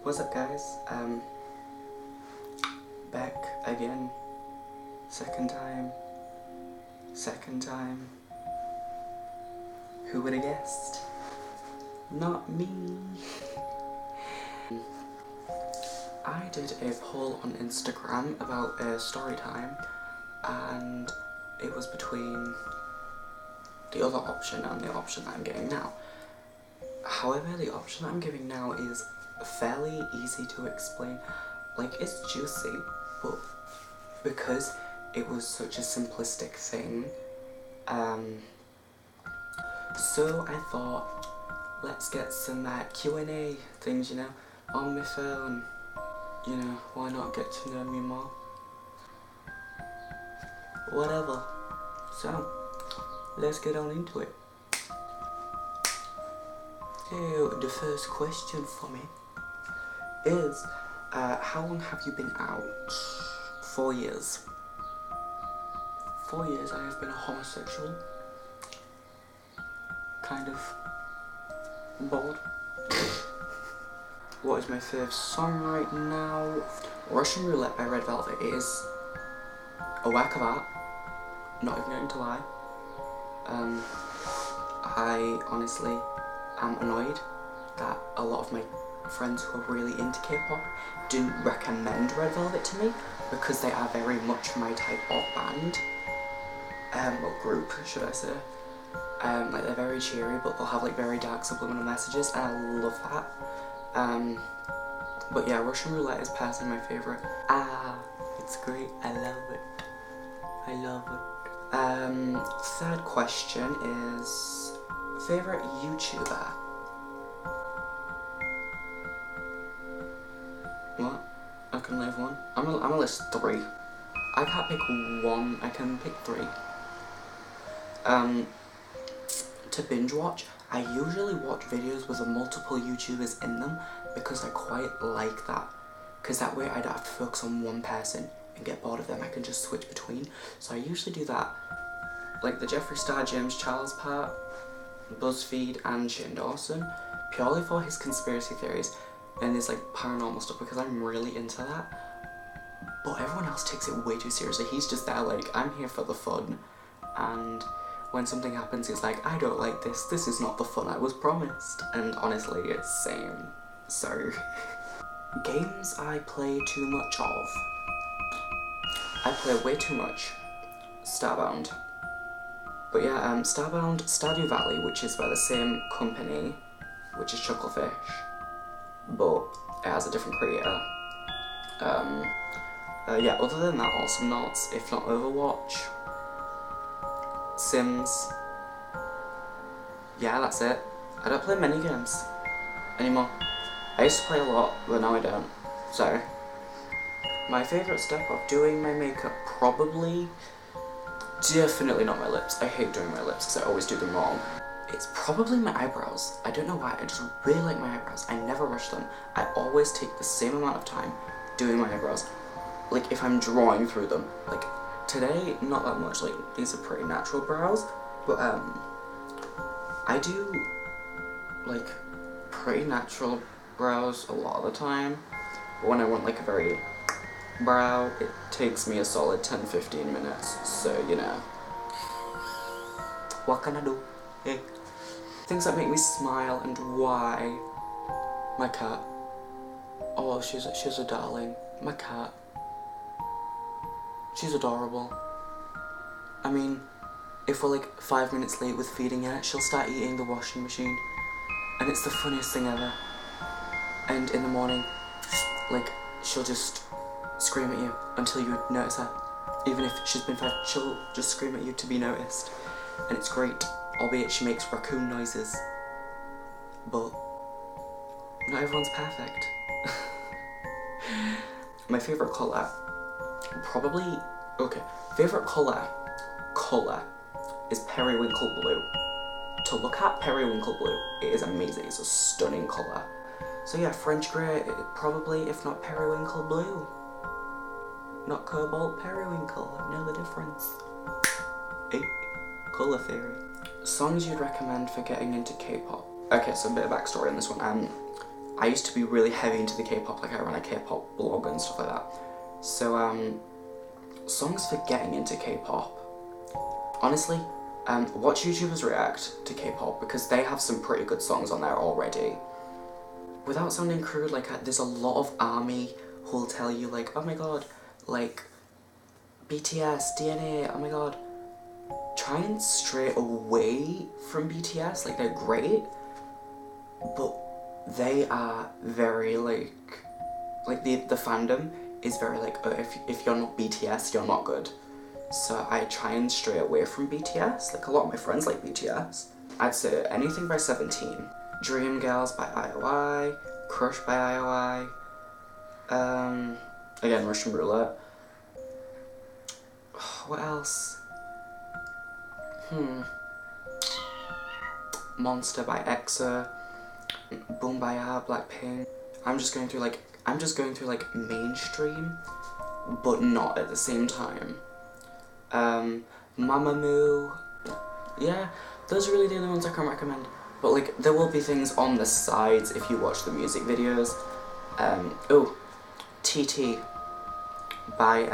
What's up, guys? Back again. Second time. Who would have guessed? Not me. I did a poll on Instagram about a story time, and it was between the other option and the option that I'm getting now. However, the option that I'm giving now is fairly easy to explain. Like, it's juicy, but because it was such a simplistic thing, so I thought, let's get some Q&A things, you know, on my phone. You know, why not get to know me more? Whatever. So, let's get on into it. So, the first question for me is, how long have you been out? 4 years. 4 years I have been a homosexual. Kind of bored. What is my favourite song right now? Russian Roulette by Red Velvet is a work of art, not even going to lie. I honestly am annoyed that a lot of my friends who are really into K-pop didn't recommend Red Velvet to me, because they are very much my type of band, or group should I say. Like, they're very cheery, but they'll have like very dark subliminal messages, and I love that. But yeah, Russian Roulette is personally my favourite. It's great, I love it. I love it. Third question is, favourite YouTuber? What? I can leave one? I'm gonna list 3. I can't pick one, I can pick 3. To binge watch, I usually watch videos with multiple YouTubers in them because I quite like that. Because that way I don't have to focus on one person and get bored of them, I can just switch between. So I usually do that. Like the Jeffree Star, James Charles part, BuzzFeed and Shane Dawson, purely for his conspiracy theories and his like paranormal stuff, because I'm really into that. But everyone else takes it way too seriously. He's just there like, I'm here for the fun, and when something happens he's like, I don't like this is not the fun I was promised. And honestly, it's same. So, games I play too much of. I play way too much Starbound. But yeah, Starbound, Stardew Valley, which is by the same company, which is Chucklefish, but it has a different creator. Yeah, other than that, Awesome Nots, if not Overwatch, Sims. Yeah, that's it. I don't play many games anymore. I used to play a lot, but now I don't. So, my favourite step of doing my makeup, probably, definitely not my lips. I hate doing my lips because I always do them wrong. It's probably my eyebrows. I don't know why, I just really like my eyebrows. I never rush them. I always take the same amount of time doing my eyebrows. Like, if I'm drawing through them. Like, today, not that much. Like, these are pretty natural brows. But, I do, like, pretty natural brows a lot of the time. But when I want, like, a very brow, it takes me a solid 10-15 minutes. So, you know. What can I do? Hey. Things that make me smile and why. My cat. Oh, she's a darling. My cat. She's adorable. I mean, if we're like 5 minutes late with feeding her, she'll start eating the washing machine. And it's the funniest thing ever. And in the morning, like, she'll just scream at you until you notice her. Even if she's been fed, she'll just scream at you to be noticed. And it's great, albeit she makes raccoon noises. But not everyone's perfect. My favourite colour, probably, okay, favourite colour is periwinkle blue. To look at periwinkle blue, it is amazing, it's a stunning colour. So yeah, French grey, probably, if not periwinkle blue. Not cobalt, periwinkle, know the difference. Hey, colour theory. Songs you'd recommend for getting into K-pop. Okay, so a bit of backstory on this one. I used to be really heavy into the K-pop, like I ran a K-pop blog and stuff like that. So, songs for getting into K-pop. Honestly, watch YouTubers react to K-pop because they have some pretty good songs on there already. Without sounding crude, like, there's a lot of ARMY who'll tell you, like, oh my god, like, BTS, DNA, oh my god. Try and stray away from BTS, like, they're great, but they are very, like the fandom is very, like, oh, if you're not BTS, you're not good. So I try and stray away from BTS, like, a lot of my friends like BTS. I'd say anything by 17. Dream Girls by IOI, Crush by IOI, again, Russian Roulette. What else? Monster by EXO, Boom by Blackpink. I'm just going through like mainstream, but not at the same time. Mamamoo. Yeah, those are really the only ones I can recommend. But like, there will be things on the sides if you watch the music videos. Oh, TT by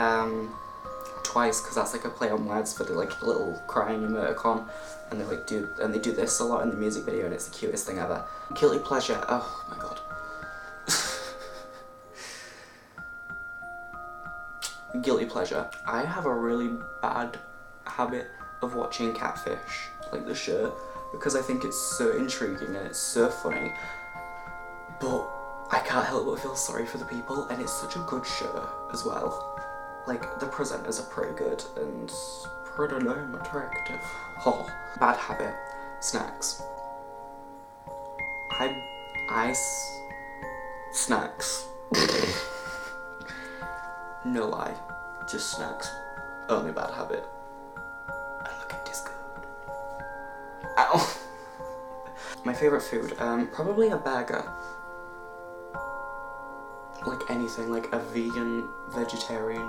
Twice, because that's like a play on words for the like little crying emoticon, and they do this a lot in the music video, and it's the cutest thing ever. Guilty pleasure. Oh my god. Guilty pleasure. I have a really bad habit of watching Catfish, like the show, because I think it's so intriguing and it's so funny, but I can't help but feel sorry for the people, and it's such a good show as well. Like, the presenters are pretty good and pretty damn attractive. Oh, bad habit. Snacks. Snacks. No lie. Just snacks. Only bad habit. And look at this good. Ow. My favourite food, probably a burger. Like anything, like a vegan, vegetarian,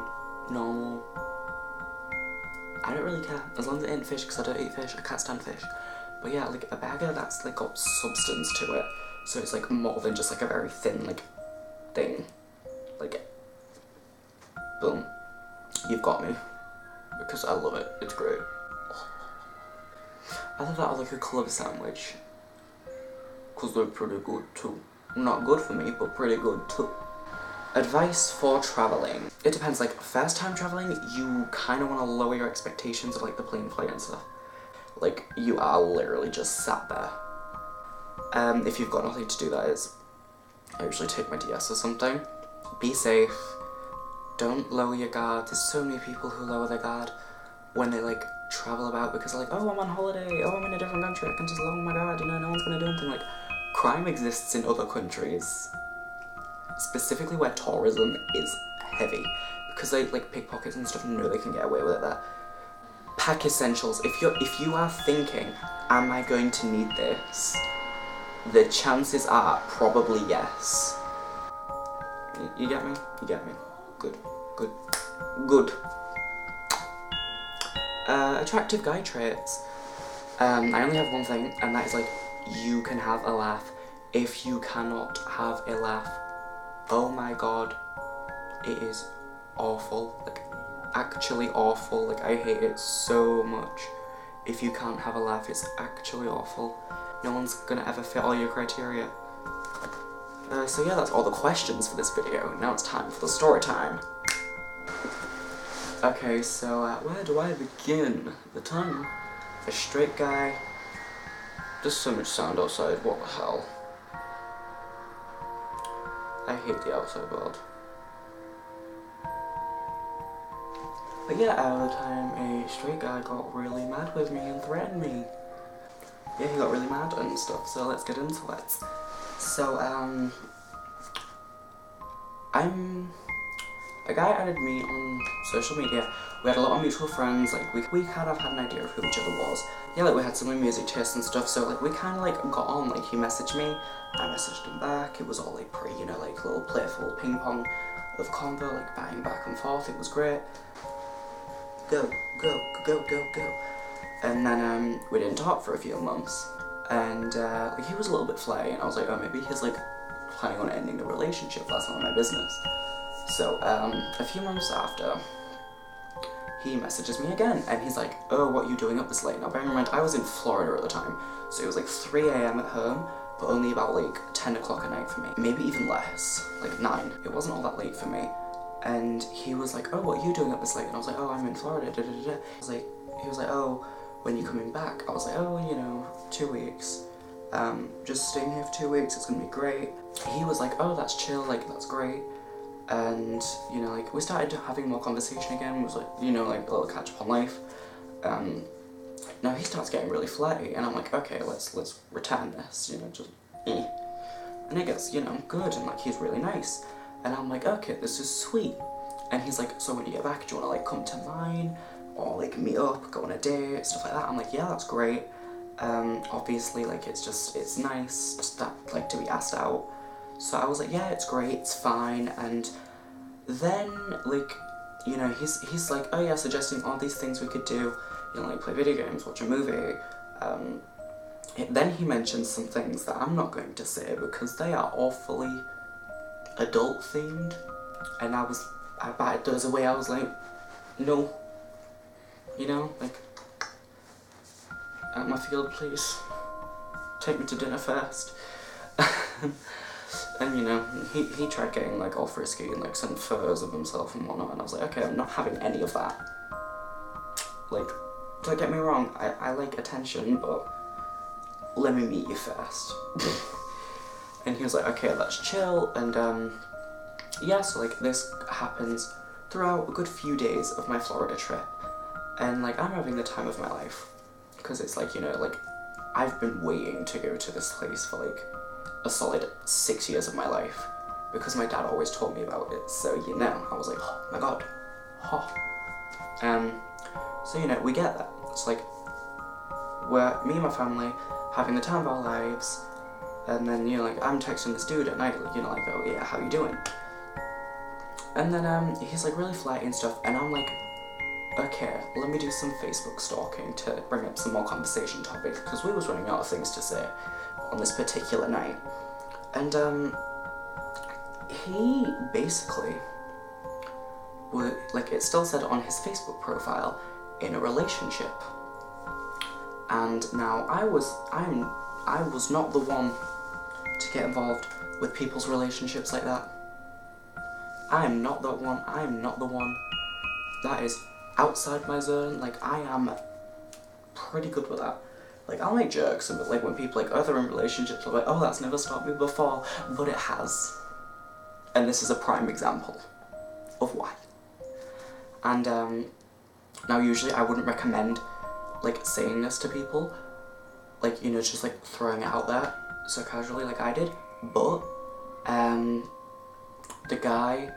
normal. I don't really care, as long as it ain't fish, because I don't eat fish, I can't stand fish. But yeah, like a burger that's like got substance to it, so it's like more than just like a very thin like thing. Like, boom, you've got me, because I love it, it's great. I love that I like a club sandwich, because they're pretty good too. Not good for me, but pretty good too. Advice for travelling. It depends, like, first time travelling, you kind of want to lower your expectations of, like, the plane flight and stuff. Like, you are literally just sat there. If you've got nothing to do, that is. I usually take my DS or something. Be safe. Don't lower your guard. There's so many people who lower their guard when they, like, travel about because they're like, oh, I'm on holiday, oh, I'm in a different country, I can just lower my guard, you know, no one's gonna do anything. Like, crime exists in other countries. Specifically where tourism is heavy, because they like pickpockets and stuff, know they can get away with it there. Pack essentials. If you are thinking, am I going to need this? The chances are probably yes. You get me? You get me. Good. Good. Good. Attractive guy traits. I only have one thing, and that is like, you can have a laugh. If you cannot have a laugh, oh my god, it is awful, like, actually awful, like, I hate it so much. If you can't have a laugh, it's actually awful. No one's gonna ever fit all your criteria. So yeah, that's all the questions for this video. Now it's time for the story time. Okay, so where do I begin? The time. A straight guy. There's so much sound outside, what the hell? I hate the outside world. But yeah, at the time a straight guy got really mad with me and threatened me. Yeah, he got really mad and stuff, so let's get into it. So, a guy added me on social media. We had a lot of mutual friends, like, we kind of had an idea of who each other was. Yeah, like, we had similar music tastes and stuff, so, like, we kind of, like, got on. Like, he messaged me, I messaged him back. It was all, like, pretty, you know, like, little playful ping-pong of convo, like, batting back and forth. It was great. Go, go, go, go, go. And then, we didn't talk for a few months. And, like, he was a little bit flirty, and I was like, oh, maybe he's, like, planning on ending the relationship, that's none of my business. So, a few months after, he messages me again, and he's like, oh, what are you doing up this late? Now, bearing in mind, I was in Florida at the time, so it was like 3 AM at home, but only about like 10 o'clock at night for me. Maybe even less, like 9. It wasn't all that late for me. And he was like, oh, what are you doing up this late? And I was like, oh, I'm in Florida, da da da da. He was like, oh, when are you coming back? I was like, oh, you know, 2 weeks. Just staying here for 2 weeks, it's gonna be great. He was like, oh, that's chill, like, that's great. And, you know, like, we started having more conversation again. It was like, you know, like, a little catch up on life. Now he starts getting really flirty, and I'm like, okay, let's return this, you know, just, And it gets, you know, good, and, like, he's really nice. And I'm like, okay, this is sweet. And he's like, so when you get back, do you wanna, like, come to mine? Or, like, meet up, go on a date, stuff like that. I'm like, yeah, that's great. Obviously, like, it's nice just that, like, to be asked out. So I was like, yeah, it's great, it's fine. And then, like, you know, he's like, oh yeah, suggesting all these things we could do, you know, like play video games, watch a movie. Then he mentions some things that I'm not going to say because they are awfully adult themed. And I batted those away. I was like, no, you know, like, at my field, please. Take me to dinner first. And, you know, he tried getting, like, all frisky and, like, sent photos of himself and whatnot, and I was like, okay, I'm not having any of that. Like, don't get me wrong, I like attention, but let me meet you first. And he was like, okay, let's chill, and, yeah, so, like, this happens throughout a good few days of my Florida trip, and, like, I'm having the time of my life, because it's like, you know, like, I've been waiting to go to this place for, like, a solid 6 years of my life, because my dad always told me about it, so, you know, I was like, oh my god, so, you know, we get that. It's like, we're, me and my family, having the time of our lives, and then, you know, like, I'm texting this dude at night, like, you know, like, oh yeah, how you doing? And then, he's, like, really flirty and stuff, and I'm like, okay, let me do some Facebook stalking to bring up some more conversation topics, because we was running out of things to say on this particular night. And, he basically would, like, it still said on his Facebook profile, in a relationship. And now, I was not the one to get involved with people's relationships like that. I am not that one. I am not the one. That is outside my zone. Like, I am pretty good with that. Like, I'll make jokes, but like when people like, oh, they're in relationships, I'm like, oh, that's never stopped me before, but it has. And this is a prime example of why. And now usually I wouldn't recommend like saying this to people, like, you know, just like throwing it out there so casually like I did, but the guy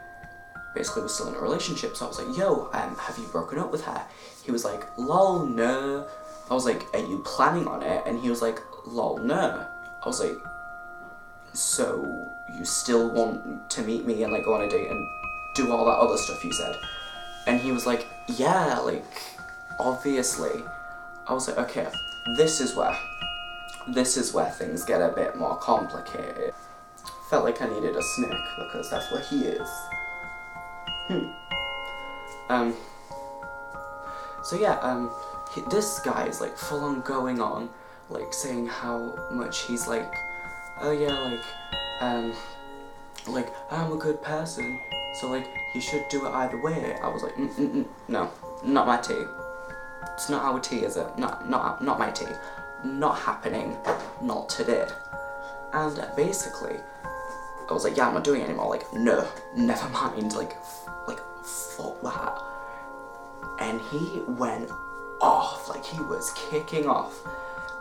basically was still in a relationship, so I was like, yo, have you broken up with her? He was like, lol, no. I was like, are you planning on it? And he was like, lol, no. I was like, so you still want to meet me and like go on a date and do all that other stuff you said? And he was like, yeah, like, obviously. I was like, okay, this is where things get a bit more complicated. Felt like I needed a snick because that's what he is. So yeah, this guy is like full on going on, like saying how much he's like, oh yeah, like I'm a good person, so like you should do it either way. I was like, no, not my tea. It's not our tea, is it? Not my tea. Not happening. Not today. And basically, I was like, yeah, I'm not doing it anymore. Like, no, never mind. Like, fuck that. And he went off. Like, he was kicking off.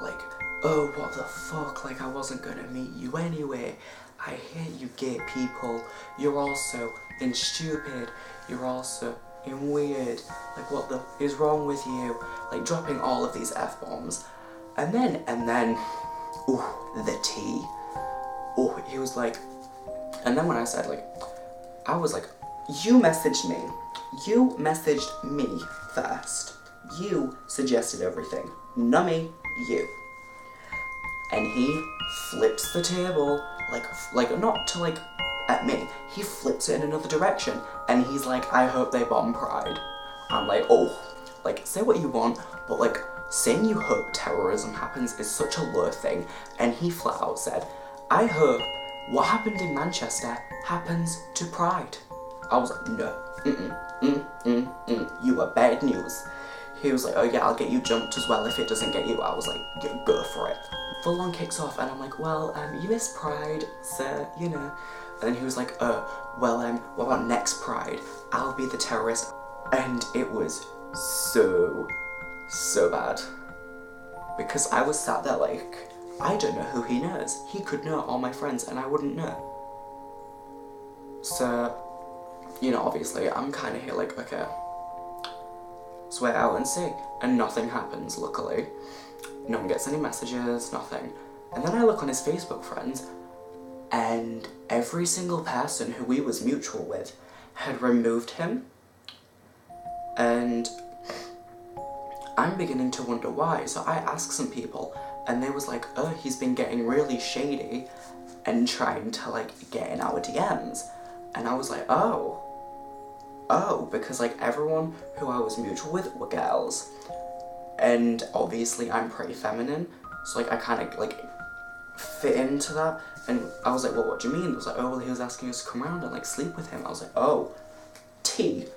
Like, oh, what the fuck? Like, I wasn't gonna meet you anyway. I hate you gay people. You're also in stupid. You're also in weird. Like, what the is wrong with you? Like, dropping all of these F-bombs. And then, ooh, the tea. Oh, he was like, and then when I said, like, I was like, you messaged me. You messaged me first. You suggested everything. Not me, you. and he flips the table, like not to like at me, he flips it in another direction, and he's like, I hope they bomb Pride. I'm like, oh, like, say what you want, but like, saying you hope terrorism happens is such a low thing, and he flat out said, I hope what happened in Manchester happens to Pride. I was like, no, you are bad news. He was like, oh yeah, I'll get you jumped as well if it doesn't get you. I was like, go for it. Full on kicks off, and I'm like, well, you missed Pride, so, you know. And then he was like, well, what about next Pride? I'll be the terrorist. And it was so bad. Because I was sat there like, I don't know who he knows. He could know all my friends and I wouldn't know. So, you know, obviously, I'm kind of here like, okay, let's wait out and see. And nothing happens, luckily. No one gets any messages, nothing. And then I look on his Facebook friends, and every single person who we was mutual with had removed him. And I'm beginning to wonder why. So I asked some people, and they was like, oh, he's been getting really shady and trying to like get in our DMs. And I was like, oh, because like everyone who I was mutual with were girls. And obviously I'm pretty feminine, so like I kind of like fit into that. And I was like, well, what do you mean? It was like, oh, well, he was asking us to come around and like sleep with him. I was like, oh, tea.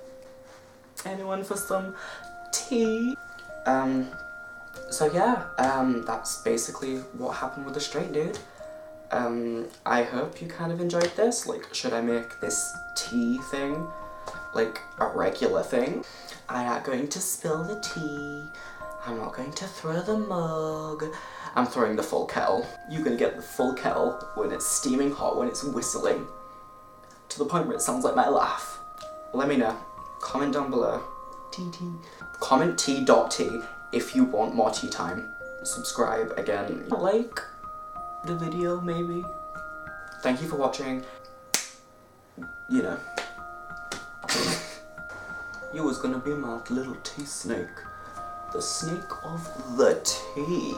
Anyone for some tea? So yeah, that's basically what happened with the straight dude. I hope you kind of enjoyed this. Like, should I make this tea thing like a regular thing? I'm not going to spill the tea. I'm not going to throw the mug. I'm throwing the full kettle. You're gonna get the full kettle when it's steaming hot, when it's whistling, to the point where it sounds like my laugh. Let me know. Comment down below. Comment T.T if you want more tea time. Subscribe again. Like the video, maybe. Thank you for watching. You know. You was gonna be my little tea snake. The snake of the tea.